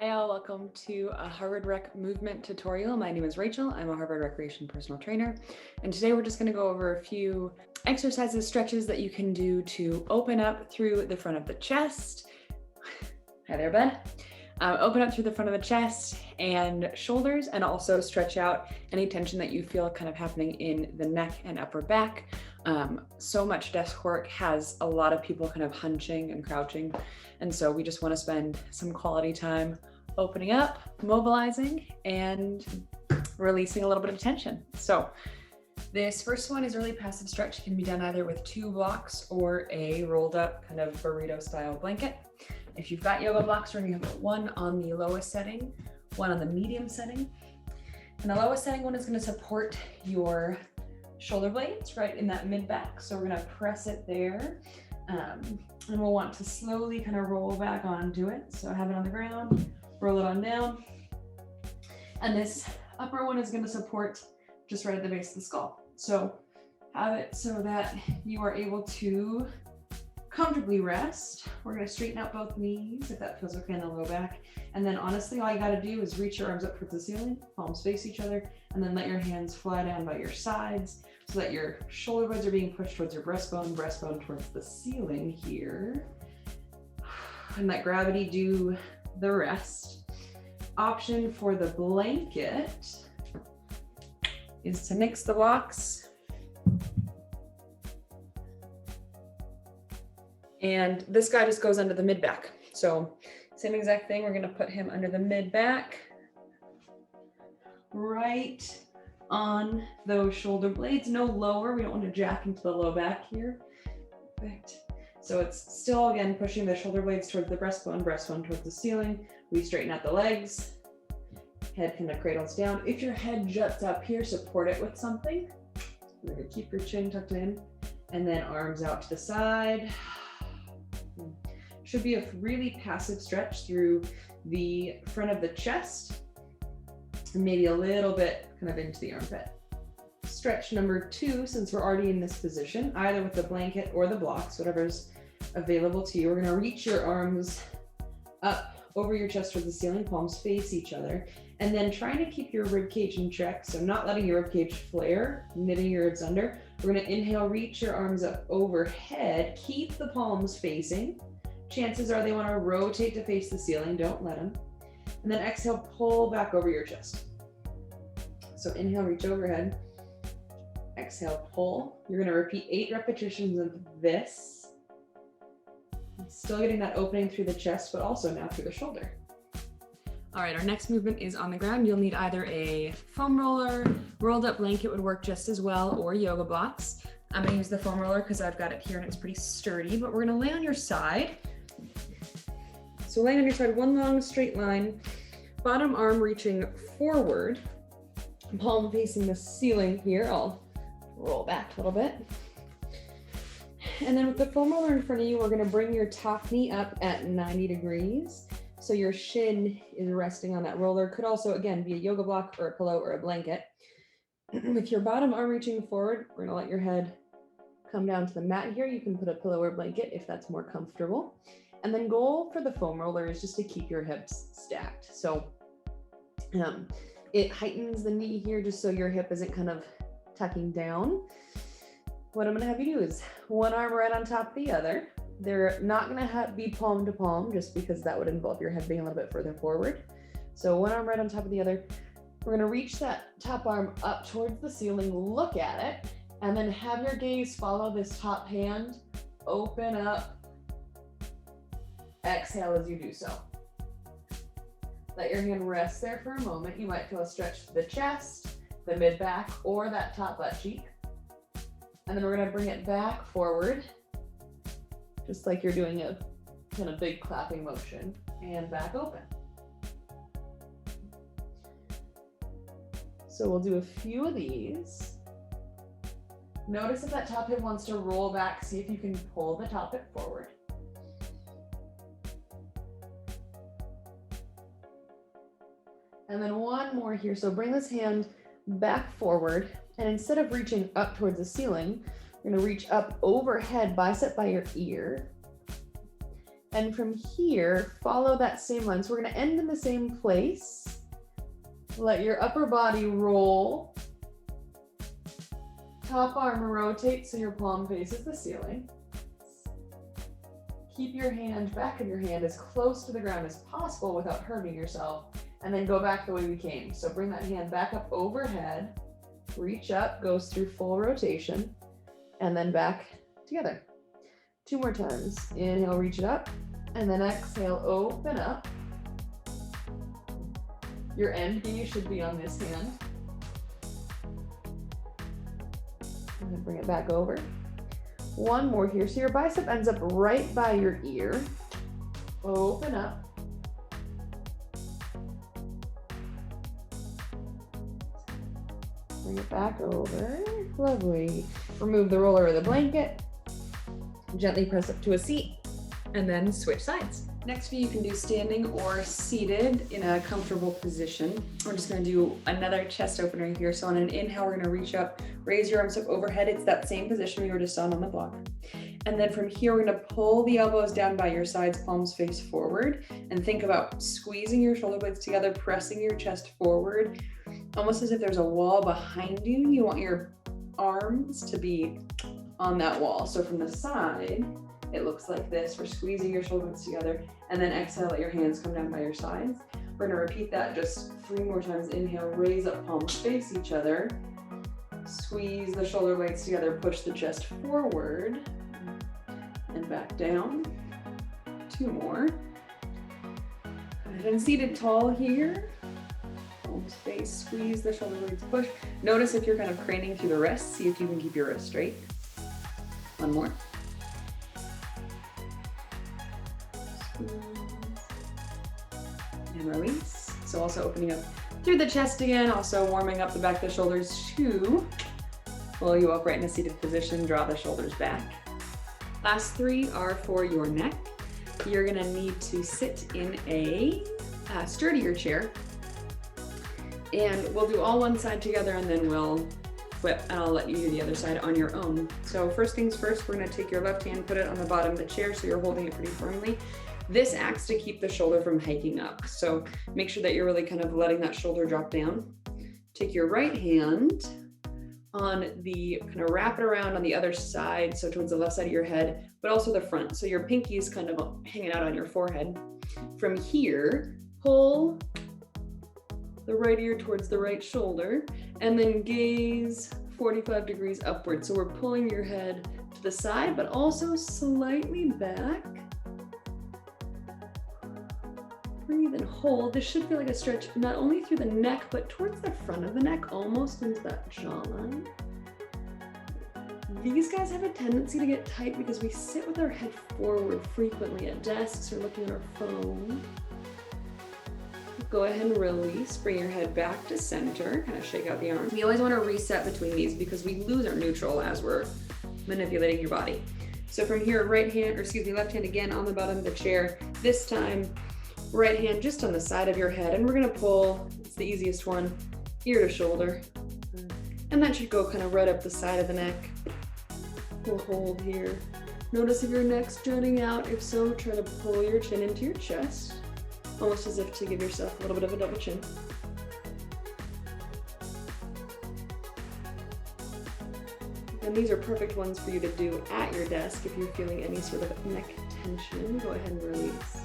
Hi all, welcome to a Harvard Rec movement tutorial. My name is Rachel. I'm a Harvard Recreation personal trainer. And today we're just going to go over a few exercises, stretches that you can do to open up through the front of the chest. Hi there, Ben. Open up through the front of the chest and shoulders, and also stretch out any tension that you feel kind of happening in the neck and upper back. So much desk work has a lot of people kind of hunching and crouching. And so we just want to spend some quality time opening up, mobilizing, and releasing a little bit of tension. So this first one is a really passive stretch. It can be done either with 2 blocks or a rolled up kind of burrito style blanket. If you've got yoga blocks, we're going to have one on the lowest setting, one on the medium setting. And the lowest setting one is going to support your shoulder blades right in that mid back. So we're going to press it there. And we'll want to slowly kind of roll back onto it. So have it on the ground, roll it on down. And this upper one is going to support just right at the base of the skull. So have it so that you are able to comfortably rest. We're going to straighten out both knees if that feels okay in the low back. And then honestly, all you got to do is reach your arms up towards the ceiling, palms face each other, and then let your hands fly down by your sides so that your shoulder blades are being pushed towards your breastbone towards the ceiling here. And let gravity do the rest. Option for the blanket is to mix the blocks. And this guy just goes under the mid back. So same exact thing, we're gonna put him under the mid back, right on those shoulder blades, no lower. We don't want to jack into the low back here. Perfect. So it's still, again, pushing the shoulder blades towards the breastbone towards the ceiling. We straighten out the legs, head kind of cradles down. If your head juts up here, support it with something. You're gonna keep your chin tucked in, and then arms out to the side. Should be a really passive stretch through the front of the chest, and maybe a little bit kind of into the armpit. Stretch number 2, since we're already in this position, either with the blanket or the blocks, whatever's available to you, we're gonna reach your arms up over your chest towards the ceiling, palms face each other, and then trying to keep your rib cage in check, so not letting your rib cage flare, knitting your ribs under. We're gonna inhale, reach your arms up overhead, keep the palms facing. Chances are they wanna rotate to face the ceiling, don't let them. And then exhale, pull back over your chest. So inhale, reach overhead. Exhale, pull. You're gonna repeat 8 repetitions of this. Still getting that opening through the chest, but also now through the shoulder. All right, our next movement is on the ground. You'll need either a foam roller, rolled up blanket would work just as well, or yoga blocks. I'm gonna use the foam roller because I've got it here and it's pretty sturdy, but we're gonna lay on your side. So laying on your side, one long straight line, bottom arm reaching forward, palm facing the ceiling here. I'll roll back a little bit. And then with the foam roller in front of you, we're gonna bring your top knee up at 90 degrees. So your shin is resting on that roller. Could also, again, be a yoga block or a pillow or a blanket. With your bottom arm reaching forward, we're gonna let your head come down to the mat here. You can put a pillow or blanket if that's more comfortable. And then goal for the foam roller is just to keep your hips stacked. So it heightens the knee here just so your hip isn't kind of tucking down. What I'm gonna have you do is one arm right on top of the other. They're not gonna be palm to palm just because that would involve your head being a little bit further forward. So one arm right on top of the other. We're gonna reach that top arm up towards the ceiling, look at it, and then have your gaze follow this top hand, open up, exhale as you do so. Let your hand rest there for a moment. You might feel a stretch to the chest, the mid back, or that top butt cheek. And then we're gonna bring it back forward, just like you're doing a kind of big clapping motion, and back open. So we'll do a few of these. Notice if that top hip wants to roll back, see if you can pull the top hip forward. And then one more here. So bring this hand back forward, and instead of reaching up towards the ceiling, you're gonna reach up overhead, bicep by your ear, And from here, follow that same line. So we're gonna end in the same place. Let your upper body roll. Top arm rotate so your palm faces the ceiling. Keep your hand, back of your hand, as close to the ground as possible without hurting yourself. And then go back the way we came. So bring that hand back up overhead. Reach up, goes through full rotation. And then back together. 2 more times. Inhale, reach it up. And then exhale, open up. Your end knee should be on this hand. And then bring it back over. 1 more here. So your bicep ends up right by your ear. Open up. Bring it back over. Lovely. Remove the roller or the blanket. Gently press up to a seat. And then switch sides. Next you can do standing or seated in a comfortable position. We're just gonna do another chest opener here. So on an inhale, we're gonna reach up, raise your arms up overhead. It's that same position we were just on the block. And then from here, we're gonna pull the elbows down by your sides, palms face forward, and think about squeezing your shoulder blades together, pressing your chest forward, almost as if there's a wall behind you. You want your arms to be on that wall. So from the side, it looks like this. We're squeezing your shoulder blades together, and then exhale, let your hands come down by your sides. We're gonna repeat that just 3 more times. Inhale, raise up, palms face each other. Squeeze the shoulder blades together, push the chest forward, and back down. 2 more. And then seated tall here. Palms face, squeeze the shoulder blades, push. Notice if you're kind of craning through the wrists, see if you can keep your wrists straight. 1 more. And release. So also opening up through the chest again, also warming up the back of the shoulders to pull you upright in a seated position, draw the shoulders back. Last 3 are for your neck. You're gonna need to sit in a sturdier chair. And we'll do all one side together and then we'll flip and I'll let you do the other side on your own. So first things first, we're gonna take your left hand, put it on the bottom of the chair so you're holding it pretty firmly. This acts to keep the shoulder from hiking up. So make sure that you're really kind of letting that shoulder drop down. Take your right hand on the, kind of wrap it around on the other side, so towards the left side of your head, but also the front. So your pinky is kind of hanging out on your forehead. From here, pull the right ear towards the right shoulder, and then gaze 45 degrees upward. So we're pulling your head to the side, but also slightly back. Breathe and hold. This should feel like a stretch, not only through the neck, but towards the front of the neck, almost into that jawline. These guys have a tendency to get tight because we sit with our head forward frequently at desks or looking at our phone. Go ahead and release, bring your head back to center, kind of shake out the arms. You always want to reset between these because we lose our neutral as we're manipulating your body. So from here, left hand again on the bottom of the chair. This time, right hand just on the side of your head, and we're gonna pull, it's the easiest one, ear to shoulder. And that should go kind of right up the side of the neck. We'll hold here. Notice if your neck's jutting out. If so, try to pull your chin into your chest, almost as if to give yourself a little bit of a double chin. And these are perfect ones for you to do at your desk if you're feeling any sort of neck tension. Go ahead and release.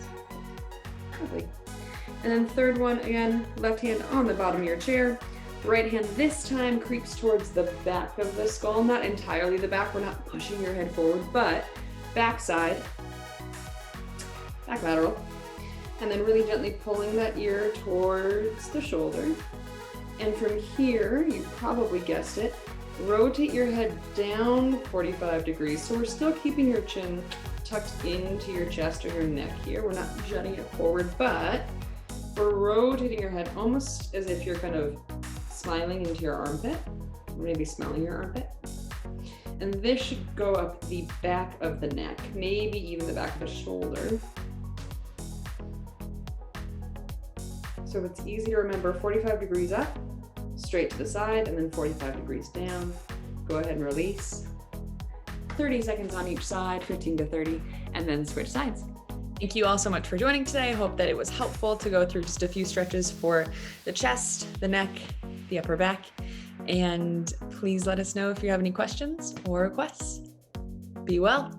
Lovely. And then third one, again, left hand on the bottom of your chair. Right hand this time creeps towards the back of the skull, not entirely the back. We're not pushing your head forward, but back side, back lateral. And then really gently pulling that ear towards the shoulder. And from here, you probably guessed it, rotate your head down 45 degrees. So we're still keeping your chin tucked into your chest or your neck here. We're not jutting it forward, but we're rotating your head almost as if you're kind of smiling into your armpit, maybe smelling your armpit. And this should go up the back of the neck, maybe even the back of the shoulder. So it's easy to remember, 45 degrees up, straight to the side, and then 45 degrees down. Go ahead and release. 30 seconds on each side, 15 to 30, and then switch sides. Thank you all so much for joining today. I hope that it was helpful to go through just a few stretches for the chest, the neck, the upper back. And please let us know if you have any questions or requests. Be well.